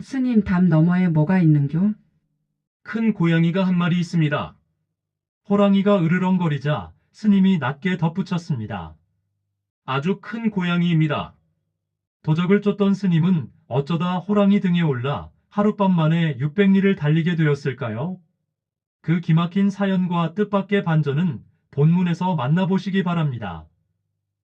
스님 담 너머에 뭐가 있는교? 큰 고양이가 한 마리 있습니다. 호랑이가 으르렁거리자 스님이 낮게 덧붙였습니다. 아주 큰 고양이입니다. 도적을 쫓던 스님은 어쩌다 호랑이 등에 올라 하룻밤 만에 600리를 달리게 되었을까요? 그 기막힌 사연과 뜻밖의 반전은 본문에서 만나보시기 바랍니다.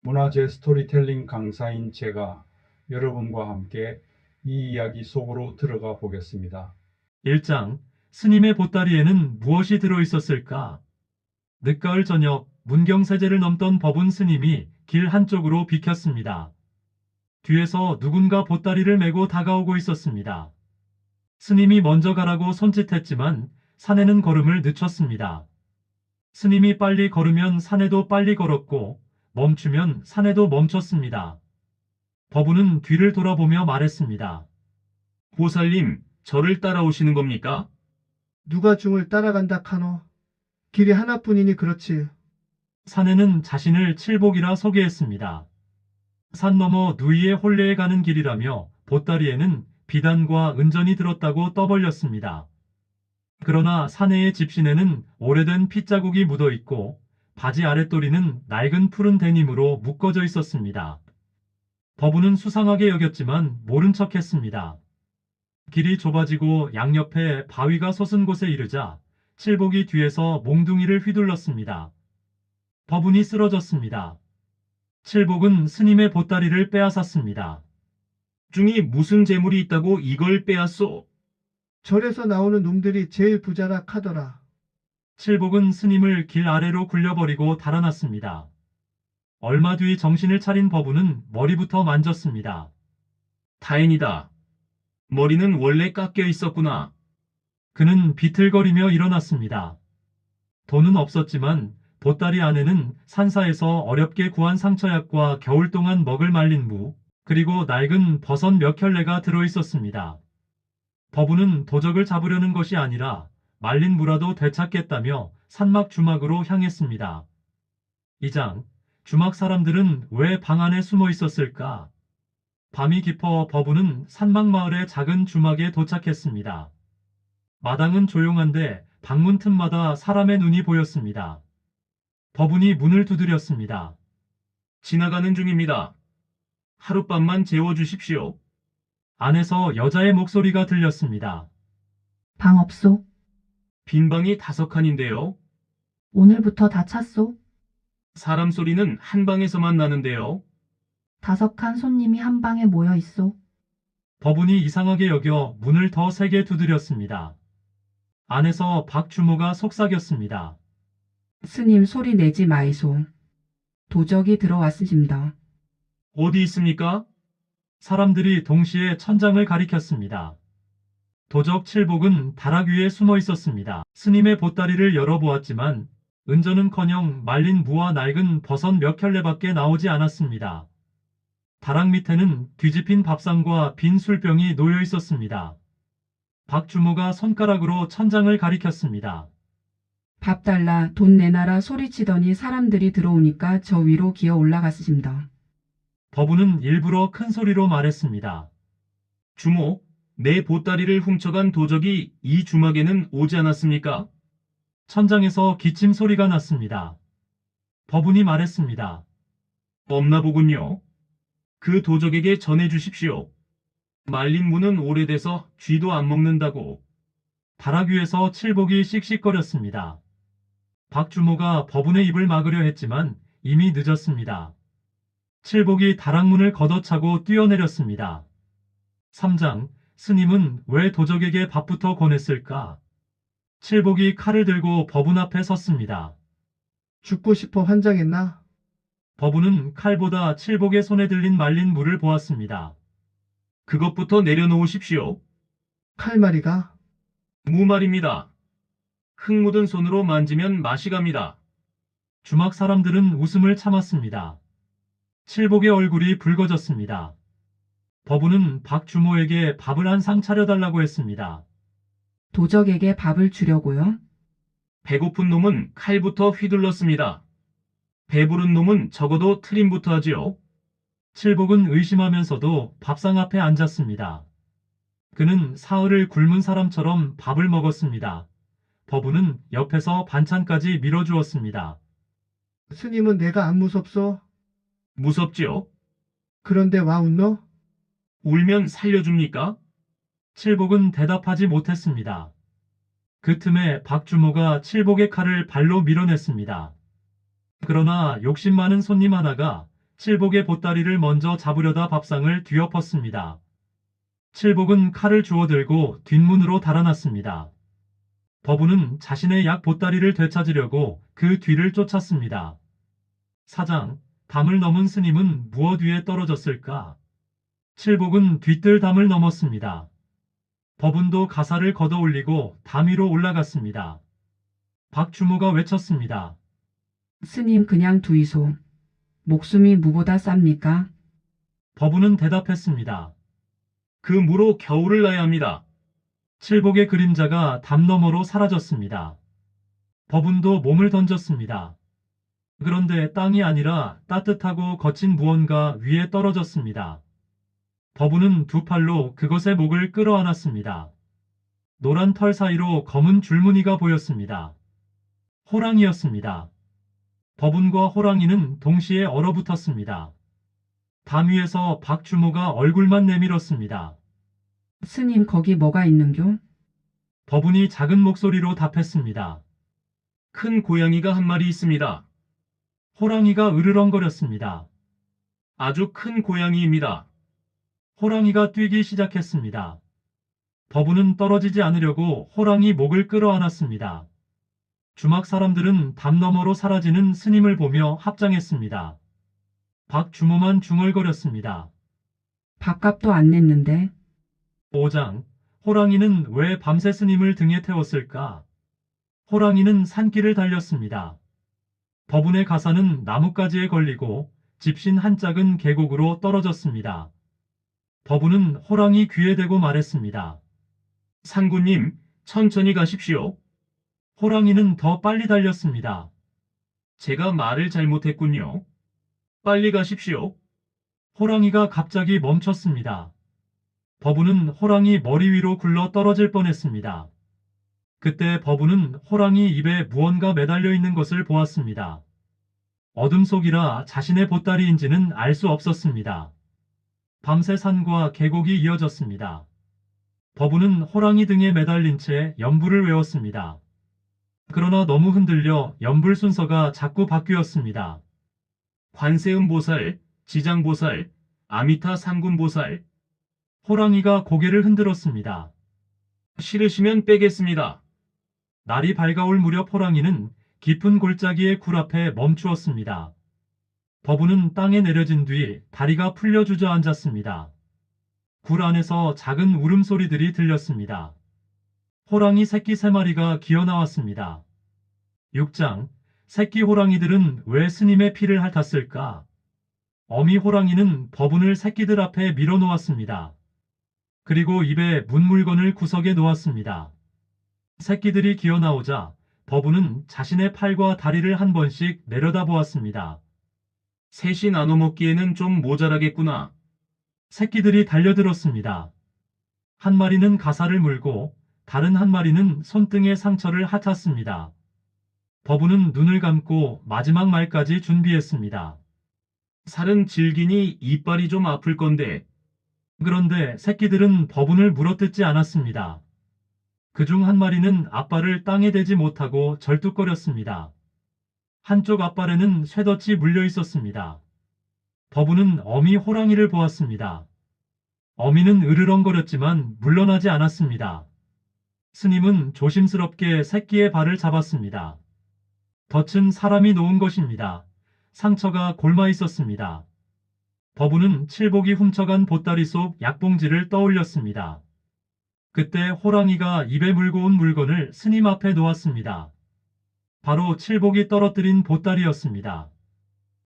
문화재 스토리텔링 강사인 제가 여러분과 함께 이 이야기 속으로 들어가 보겠습니다. 1장, 스님의 보따리에는 무엇이 들어있었을까? 늦가을 저녁 문경세제를 넘던 법운 스님이 길 한쪽으로 비켰습니다. 뒤에서 누군가 보따리를 메고 다가오고 있었습니다. 스님이 먼저 가라고 손짓했지만 사내는 걸음을 늦췄습니다. 스님이 빨리 걸으면 사내도 빨리 걸었고 멈추면 사내도 멈췄습니다. 법운은 뒤를 돌아보며 말했습니다. 보살님, 저를 따라오시는 겁니까? 누가 중을 따라간다 카노? 길이 하나뿐이니 그렇지. 사내는 자신을 칠복이라 소개했습니다. 산 너머 누이의 혼례에 가는 길이라며 보따리에는 비단과 은전이 들었다고 떠벌렸습니다. 그러나 사내의 집신에는 오래된 핏자국이 묻어 있고 바지 아랫도리는 낡은 푸른 데님으로 묶어져 있었습니다. 법운은 수상하게 여겼지만 모른 척했습니다. 길이 좁아지고 양옆에 바위가 솟은 곳에 이르자 칠복이 뒤에서 몽둥이를 휘둘렀습니다. 법운이 쓰러졌습니다. 칠복은 스님의 보따리를 빼앗았습니다. 중이 무슨 재물이 있다고 이걸 빼앗소? 절에서 나오는 놈들이 제일 부자라 카더라. 칠복은 스님을 길 아래로 굴려버리고 달아났습니다. 얼마 뒤 정신을 차린 법운은 머리부터 만졌습니다. 다행이다. 머리는 원래 깎여 있었구나. 그는 비틀거리며 일어났습니다. 돈은 없었지만 보따리 안에는 산사에서 어렵게 구한 상처약과 겨울 동안 먹을 말린 무, 그리고 낡은 버섯 몇 켤레가 들어있었습니다. 법운은 도적을 잡으려는 것이 아니라 말린 무라도 되찾겠다며 산막 주막으로 향했습니다. 2장, 주막 사람들은 왜 방 안에 숨어 있었을까? 밤이 깊어 법운은 산막마을의 작은 주막에 도착했습니다. 마당은 조용한데 방문 틈마다 사람의 눈이 보였습니다. 법운이 문을 두드렸습니다. 지나가는 중입니다. 하룻밤만 재워주십시오. 안에서 여자의 목소리가 들렸습니다. 방 없소? 빈 방이 5칸인데요. 오늘부터 다 찼소? 사람 소리는 한 방에서만 나는데요. 5칸 손님이 한 방에 모여 있소? 법운이 이상하게 여겨 문을 더 세게 두드렸습니다. 안에서 박 주모가 속삭였습니다. 스님 소리 내지 마이소. 도적이 들어왔으십니다. 어디 있습니까? 사람들이 동시에 천장을 가리켰습니다. 도적 칠복은 다락 위에 숨어 있었습니다. 스님의 보따리를 열어보았지만 은전은커녕 말린 무와 낡은 버섯 몇 켤레밖에 나오지 않았습니다. 다락 밑에는 뒤집힌 밥상과 빈 술병이 놓여 있었습니다. 박 주모가 손가락으로 천장을 가리켰습니다. 밥 달라 돈 내놔라 소리치더니 사람들이 들어오니까 저 위로 기어 올라갔으십니다. 법운은 일부러 큰 소리로 말했습니다. 주모, 내 보따리를 훔쳐간 도적이 이 주막에는 오지 않았습니까? 천장에서 기침 소리가 났습니다. 법운이 말했습니다. 없나 보군요. 그 도적에게 전해주십시오. 말린 무는 오래돼서 쥐도 안 먹는다고. 다락 위에서 칠복이 씩씩거렸습니다. 박 주모가 법운의 입을 막으려 했지만 이미 늦었습니다. 칠복이 다락문을 걷어차고 뛰어내렸습니다. 3장, 스님은 왜 도적에게 밥부터 권했을까? 칠복이 칼을 들고 법운 앞에 섰습니다. 죽고 싶어 환장했나? 법운은 칼보다 칠복의 손에 들린 말린 물을 보았습니다. 그것부터 내려놓으십시오. 칼마리가? 무 말입니다. 흙 묻은 손으로 만지면 맛이 갑니다. 주막 사람들은 웃음을 참았습니다. 칠복의 얼굴이 붉어졌습니다. 법운은 박 주모에게 밥을 한 상 차려달라고 했습니다. 도적에게 밥을 주려고요? 배고픈 놈은 칼부터 휘둘렀습니다. 배부른 놈은 적어도 트림부터 하지요. 칠복은 의심하면서도 밥상 앞에 앉았습니다. 그는 사흘을 굶은 사람처럼 밥을 먹었습니다. 법우는 옆에서 반찬까지 밀어주었습니다. 스님은 내가 안 무섭소? 무섭지요? 그런데 와 웃노? 울면 살려줍니까? 칠복은 대답하지 못했습니다. 그 틈에 박주모가 칠복의 칼을 발로 밀어냈습니다. 그러나 욕심 많은 손님 하나가 칠복의 보따리를 먼저 잡으려다 밥상을 뒤엎었습니다. 칠복은 칼을 주워들고 뒷문으로 달아났습니다. 법우는 자신의 약 보따리를 되찾으려고 그 뒤를 쫓았습니다. 사장, 담을 넘은 스님은 무엇 위에 떨어졌을까? 칠복은 뒤뜰 담을 넘었습니다. 법운도 가사를 걷어올리고 담 위로 올라갔습니다. 박주모가 외쳤습니다. 스님 그냥 두이소. 목숨이 무보다 쌉니까? 법운은 대답했습니다. 그 무로 겨울을 나야 합니다. 칠복의 그림자가 담 너머로 사라졌습니다. 법운도 몸을 던졌습니다. 그런데 땅이 아니라 따뜻하고 거친 무언가 위에 떨어졌습니다. 법운은 두 팔로 그것의 목을 끌어안았습니다. 노란 털 사이로 검은 줄무늬가 보였습니다. 호랑이였습니다. 법운과 호랑이는 동시에 얼어붙었습니다. 담 위에서 박주모가 얼굴만 내밀었습니다. 스님 거기 뭐가 있는교? 법운이 작은 목소리로 답했습니다. 큰 고양이가 한 마리 있습니다. 호랑이가 으르렁거렸습니다. 아주 큰 고양이입니다. 호랑이가 뛰기 시작했습니다. 법운은 떨어지지 않으려고 호랑이 목을 끌어안았습니다. 주막 사람들은 담 너머로 사라지는 스님을 보며 합장했습니다. 박주모만 중얼거렸습니다. 밥값도 안 냈는데. 5장, 호랑이는 왜 밤새 스님을 등에 태웠을까? 호랑이는 산길을 달렸습니다. 법운의 가사는 나뭇가지에 걸리고 집신 한 짝은 계곡으로 떨어졌습니다. 법운은 호랑이 귀에 대고 말했습니다. 상구님, 천천히 가십시오. 호랑이는 더 빨리 달렸습니다. 제가 말을 잘못했군요. 빨리 가십시오. 호랑이가 갑자기 멈췄습니다. 법운은 호랑이 머리 위로 굴러 떨어질 뻔했습니다. 그때 법운은 호랑이 입에 무언가 매달려 있는 것을 보았습니다. 어둠 속이라 자신의 보따리인지는 알 수 없었습니다. 밤새 산과 계곡이 이어졌습니다. 법운은 호랑이 등에 매달린 채 연불을 외웠습니다. 그러나 너무 흔들려 연불 순서가 자꾸 바뀌었습니다. 관세음보살, 지장보살, 아미타 상군보살. 호랑이가 고개를 흔들었습니다. 싫으시면 빼겠습니다. 날이 밝아올 무렵 호랑이는 깊은 골짜기의 굴 앞에 멈추었습니다. 법운은 땅에 내려진 뒤 다리가 풀려 주저앉았습니다. 굴 안에서 작은 울음소리들이 들렸습니다. 호랑이 새끼 3마리가 기어나왔습니다. 6장, 새끼 호랑이들은 왜 스님의 피를 핥았을까? 어미 호랑이는 법운을 새끼들 앞에 밀어놓았습니다. 그리고 입에 문 물건을 구석에 놓았습니다. 새끼들이 기어나오자 법운은 자신의 팔과 다리를 한 번씩 내려다보았습니다. 셋이 나눠 먹기에는 좀 모자라겠구나. 새끼들이 달려들었습니다. 한 마리는 가사를 물고 다른 한 마리는 손등에 상처를 핥았습니다. 법운은 눈을 감고 마지막 말까지 준비했습니다. 살은 질기니 이빨이 좀 아플 건데. 그런데 새끼들은 법운을 물어뜯지 않았습니다. 그중 한 마리는 앞발을 땅에 대지 못하고 절뚝거렸습니다. 한쪽 앞발에는 쇠덫이 물려 있었습니다. 법운은 어미 호랑이를 보았습니다. 어미는 으르렁거렸지만 물러나지 않았습니다. 스님은 조심스럽게 새끼의 발을 잡았습니다. 덫은 사람이 놓은 것입니다. 상처가 골마 있었습니다. 법운은 칠복이 훔쳐간 보따리 속 약봉지를 떠올렸습니다. 그때 호랑이가 입에 물고 온 물건을 스님 앞에 놓았습니다. 바로 칠복이 떨어뜨린 보따리였습니다.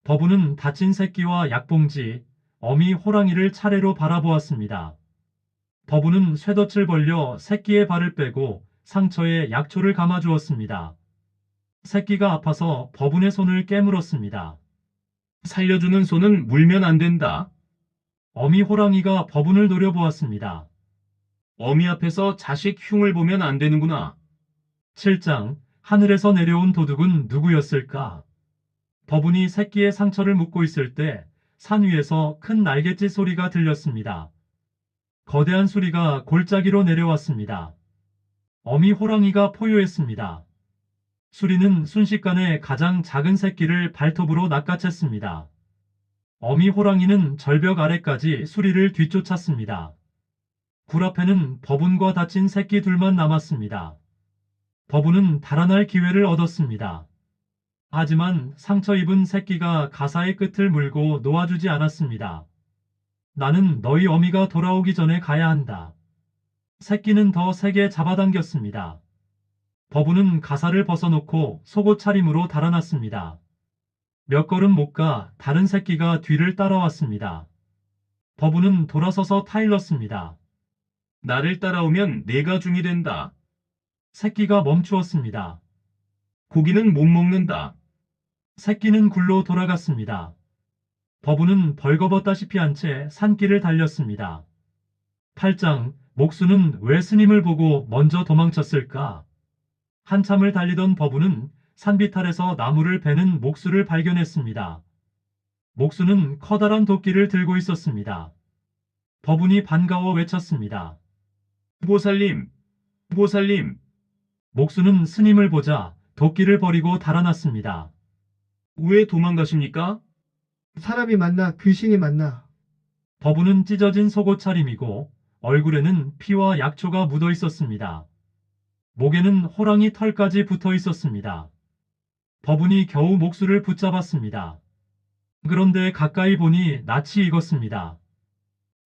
법운은 다친 새끼와 약봉지, 어미 호랑이를 차례로 바라보았습니다. 법운은 쇠덫을 벌려 새끼의 발을 빼고 상처에 약초를 감아주었습니다. 새끼가 아파서 법운의 손을 깨물었습니다. 살려주는 손은 물면 안 된다. 어미 호랑이가 법운을 노려보았습니다. 어미 앞에서 자식 흉을 보면 안 되는구나. 7장 하늘에서 내려온 도둑은 누구였을까? 버분이 새끼의 상처를 묶고 있을 때 산 위에서 큰 날갯짓 소리가 들렸습니다. 거대한 수리가 골짜기로 내려왔습니다. 어미 호랑이가 포효했습니다. 수리는 순식간에 가장 작은 새끼를 발톱으로 낚아챘습니다. 어미 호랑이는 절벽 아래까지 수리를 뒤쫓았습니다. 굴 앞에는 버분과 다친 새끼 둘만 남았습니다. 버분은 달아날 기회를 얻었습니다. 하지만 상처 입은 새끼가 가사의 끝을 물고 놓아주지 않았습니다. 나는 너희 어미가 돌아오기 전에 가야 한다. 새끼는 더 세게 잡아당겼습니다. 버분은 가사를 벗어놓고 속옷 차림으로 달아났습니다. 몇 걸음 못 가 다른 새끼가 뒤를 따라왔습니다. 버분은 돌아서서 타일렀습니다. 나를 따라오면 내가 중이 된다. 새끼가 멈추었습니다. 고기는 못 먹는다. 새끼는 굴로 돌아갔습니다. 버분은 벌거벗다시피 한 채 산길을 달렸습니다. 8장 목수는 왜 스님을 보고 먼저 도망쳤을까? 한참을 달리던 버분은 산비탈에서 나무를 베는 목수를 발견했습니다. 목수는 커다란 도끼를 들고 있었습니다. 버분이 반가워 외쳤습니다. 보살님, 보살님, 목수는 스님을 보자 도끼를 버리고 달아났습니다. 왜 도망가십니까? 사람이 맞나 귀신이 맞나? 버분은 찢어진 속옷 차림이고 얼굴에는 피와 약초가 묻어 있었습니다. 목에는 호랑이 털까지 붙어 있었습니다. 버분이 겨우 목수를 붙잡았습니다. 그런데 가까이 보니 낯이 익었습니다.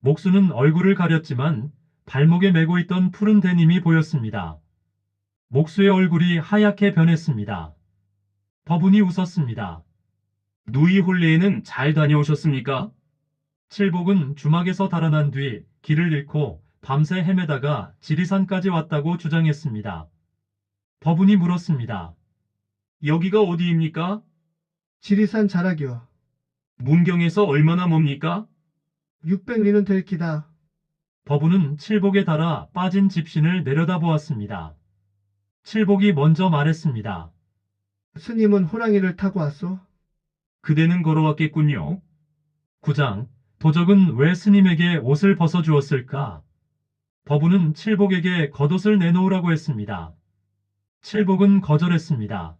목수는 얼굴을 가렸지만 발목에 메고 있던 푸른 데님이 보였습니다. 목수의 얼굴이 하얗게 변했습니다. 버분이 웃었습니다. 누이 혼례에는 잘 다녀오셨습니까? 칠복은 주막에서 달아난 뒤 길을 잃고 밤새 헤매다가 지리산까지 왔다고 주장했습니다. 버분이 물었습니다. 여기가 어디입니까? 지리산 자락이요. 문경에서 얼마나 멉니까? 600리는 될 기다. 버분은 칠복에 달아 빠진 집신을 내려다보았습니다. 칠복이 먼저 말했습니다. 스님은 호랑이를 타고 왔소? 그대는 걸어왔겠군요. 9장 도적은 왜 스님에게 옷을 벗어주었을까? 버분은 칠복에게 겉옷을 내놓으라고 했습니다. 칠복은 거절했습니다.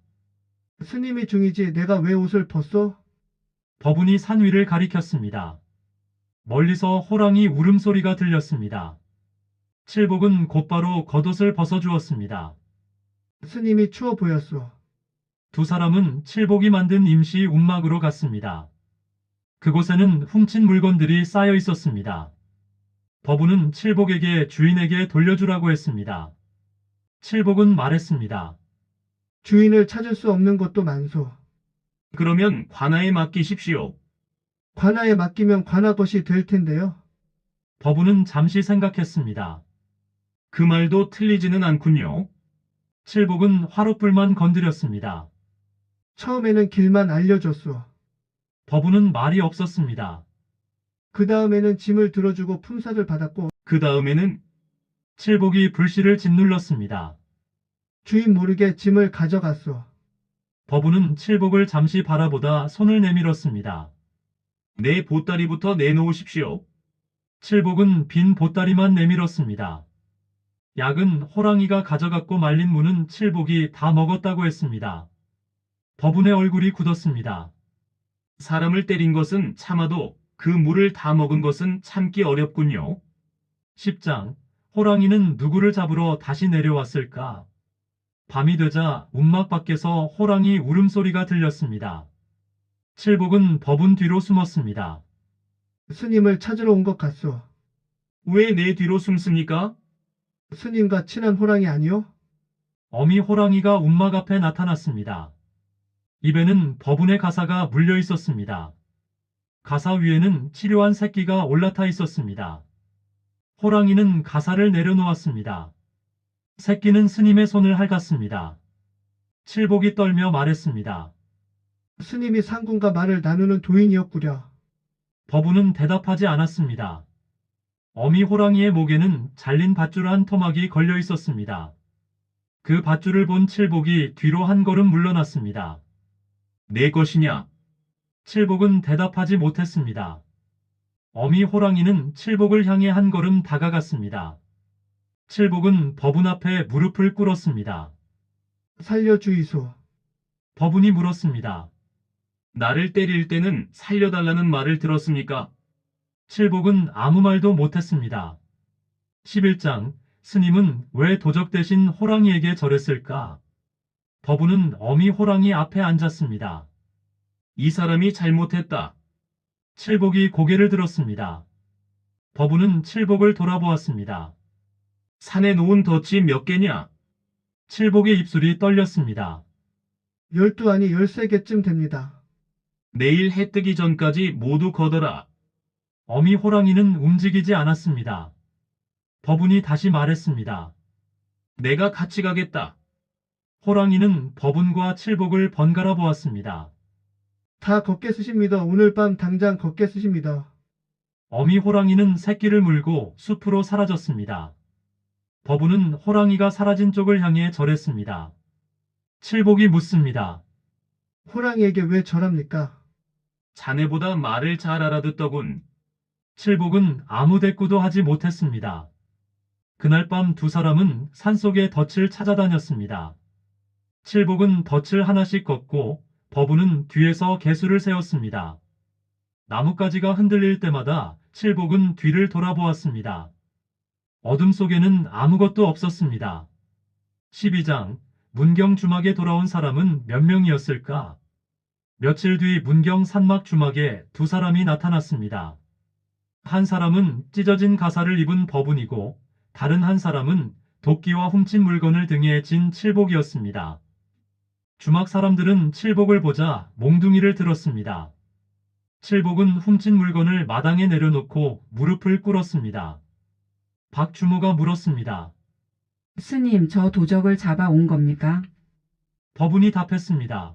스님이 중이지 내가 왜 옷을 벗소? 버분이 산 위를 가리켰습니다. 멀리서 호랑이 울음소리가 들렸습니다. 칠복은 곧바로 겉옷을 벗어주었습니다. 스님이 추워 보였소. 두 사람은 칠복이 만든 임시 움막으로 갔습니다. 그곳에는 훔친 물건들이 쌓여 있었습니다. 버분은 칠복에게 주인에게 돌려주라고 했습니다. 칠복은 말했습니다. 주인을 찾을 수 없는 것도 많소. 그러면 관아에 맡기십시오. 관아에 맡기면 관아 것이 될 텐데요. 버분은 잠시 생각했습니다. 그 말도 틀리지는 않군요. 칠복은 화롯불만 건드렸습니다. 처음에는 길만 알려줬소. 버분은 말이 없었습니다. 그 다음에는 짐을 들어주고 품삯을 받았고 그 다음에는 칠복이 불씨를 짓눌렀습니다. 주인 모르게 짐을 가져갔소. 버분은 칠복을 잠시 바라보다 손을 내밀었습니다. 내 보따리부터 내놓으십시오. 칠복은 빈 보따리만 내밀었습니다. 약은 호랑이가 가져갔고 말린 무는 칠복이 다 먹었다고 했습니다. 버분의 얼굴이 굳었습니다. 사람을 때린 것은 참아도 그 물을 다 먹은 것은 참기 어렵군요. 10장 호랑이는 누구를 잡으러 다시 내려왔을까? 밤이 되자 움막 밖에서 호랑이 울음소리가 들렸습니다. 칠복은 버분 뒤로 숨었습니다. 스님을 찾으러 온 것 같소. 왜 내 뒤로 숨습니까? 스님과 친한 호랑이 아니오? 어미 호랑이가 움막 앞에 나타났습니다. 입에는 버분의 가사가 물려 있었습니다. 가사 위에는 치료한 새끼가 올라타 있었습니다. 호랑이는 가사를 내려놓았습니다. 새끼는 스님의 손을 핥았습니다. 칠복이 떨며 말했습니다. 스님이 상군과 말을 나누는 도인이었구려. 버분은 대답하지 않았습니다. 어미 호랑이의 목에는 잘린 밧줄 한 토막이 걸려 있었습니다. 그 밧줄을 본 칠복이 뒤로 한 걸음 물러났습니다. 내 것이냐? 칠복은 대답하지 못했습니다. 어미 호랑이는 칠복을 향해 한 걸음 다가갔습니다. 칠복은 법운 앞에 무릎을 꿇었습니다. 살려주이소. 법운이 물었습니다. 나를 때릴 때는 살려달라는 말을 들었습니까? 칠복은 아무 말도 못했습니다. 11장 스님은 왜 도적 대신 호랑이에게 절했을까? 법운은 어미 호랑이 앞에 앉았습니다. 이 사람이 잘못했다. 칠복이 고개를 들었습니다. 법운은 칠복을 돌아보았습니다. 산에 놓은 덫이 몇 개냐? 칠복의 입술이 떨렸습니다. 12 아니 13개쯤 됩니다. 내일 해 뜨기 전까지 모두 걷어라. 어미 호랑이는 움직이지 않았습니다. 법운이 다시 말했습니다. 내가 같이 가겠다. 호랑이는 법운과 칠복을 번갈아 보았습니다. 다 걷겠으십니다. 오늘 밤 당장 걷겠으십니다. 어미 호랑이는 새끼를 물고 숲으로 사라졌습니다. 법운은 호랑이가 사라진 쪽을 향해 절했습니다. 칠복이 묻습니다. 호랑이에게 왜 절합니까? 자네보다 말을 잘 알아듣더군. 칠복은 아무 대꾸도 하지 못했습니다. 그날 밤 두 사람은 산속의 덫을 찾아다녔습니다. 칠복은 덫을 하나씩 걷고 법운은 뒤에서 개수를 세웠습니다. 나뭇가지가 흔들릴 때마다 칠복은 뒤를 돌아보았습니다. 어둠 속에는 아무것도 없었습니다. 12장 문경 주막에 돌아온 사람은 몇 명이었을까? 며칠 뒤 문경 산막 주막에 두 사람이 나타났습니다. 한 사람은 찢어진 가사를 입은 법운이고 다른 한 사람은 도끼와 훔친 물건을 등에 진 칠복이었습니다. 주막 사람들은 칠복을 보자 몽둥이를 들었습니다. 칠복은 훔친 물건을 마당에 내려놓고 무릎을 꿇었습니다. 박주모가 물었습니다. 스님, 저 도적을 잡아 온 겁니까? 법운이 답했습니다.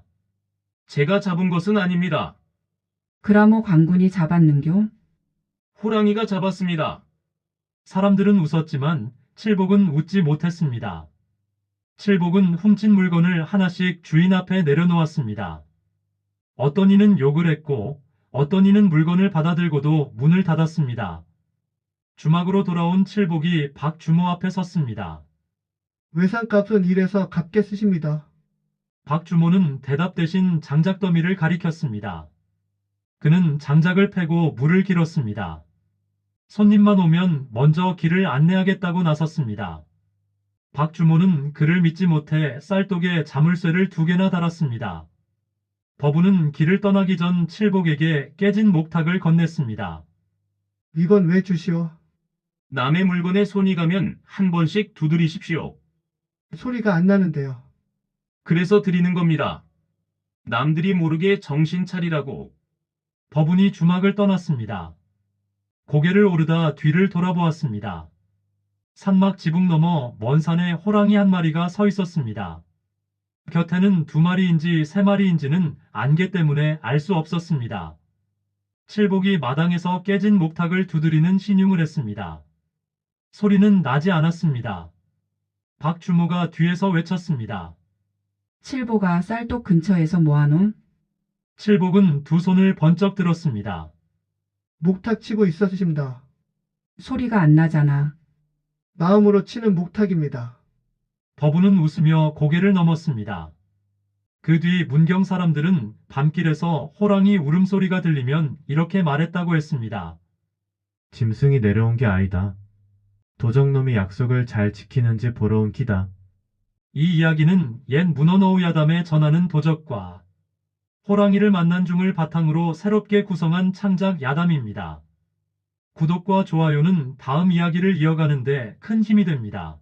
제가 잡은 것은 아닙니다. 그라모 관군이 잡았는교? 호랑이가 잡았습니다. 사람들은 웃었지만 칠복은 웃지 못했습니다. 칠복은 훔친 물건을 하나씩 주인 앞에 내려놓았습니다. 어떤 이는 욕을 했고 어떤 이는 물건을 받아들고도 문을 닫았습니다. 주막으로 돌아온 칠복이 박주모 앞에 섰습니다. 외상값은 이래서 갚겠으십니다. 박주모는 대답 대신 장작 더미를 가리켰습니다. 그는 장작을 패고 물을 길었습니다. 손님만 오면 먼저 길을 안내하겠다고 나섰습니다. 박주모는 그를 믿지 못해 쌀독에 자물쇠를 2개나 달았습니다. 법운은 길을 떠나기 전 칠복에게 깨진 목탁을 건넸습니다. 이건 왜 주시오? 남의 물건에 손이 가면 한 번씩 두드리십시오. 소리가 안 나는데요. 그래서 드리는 겁니다. 남들이 모르게 정신 차리라고. 법운이 주막을 떠났습니다. 고개를 오르다 뒤를 돌아보았습니다. 산막 지붕 너머 먼 산에 호랑이 한 마리가 서 있었습니다. 곁에는 2마리인지 3마리인지는 안개 때문에 알 수 없었습니다. 칠복이 마당에서 깨진 목탁을 두드리는 신용을 했습니다. 소리는 나지 않았습니다. 박주모가 뒤에서 외쳤습니다. 칠보가 쌀독 근처에서 뭐하노? 칠복은 두 손을 번쩍 들었습니다. 목탁 치고 있었습니다. 소리가 안 나잖아. 마음으로 치는 목탁입니다. 법운은 웃으며 고개를 넘었습니다. 그 뒤 문경 사람들은 밤길에서 호랑이 울음소리가 들리면 이렇게 말했다고 했습니다. 짐승이 내려온 게 아니다. 도적놈이 약속을 잘 지키는지 보러 온 기다. 이 이야기는 옛 문헌어우 야담에 전하는 도적과 호랑이를 만난 중을 바탕으로 새롭게 구성한 창작 야담입니다. 구독과 좋아요는 다음 이야기를 이어가는데 큰 힘이 됩니다.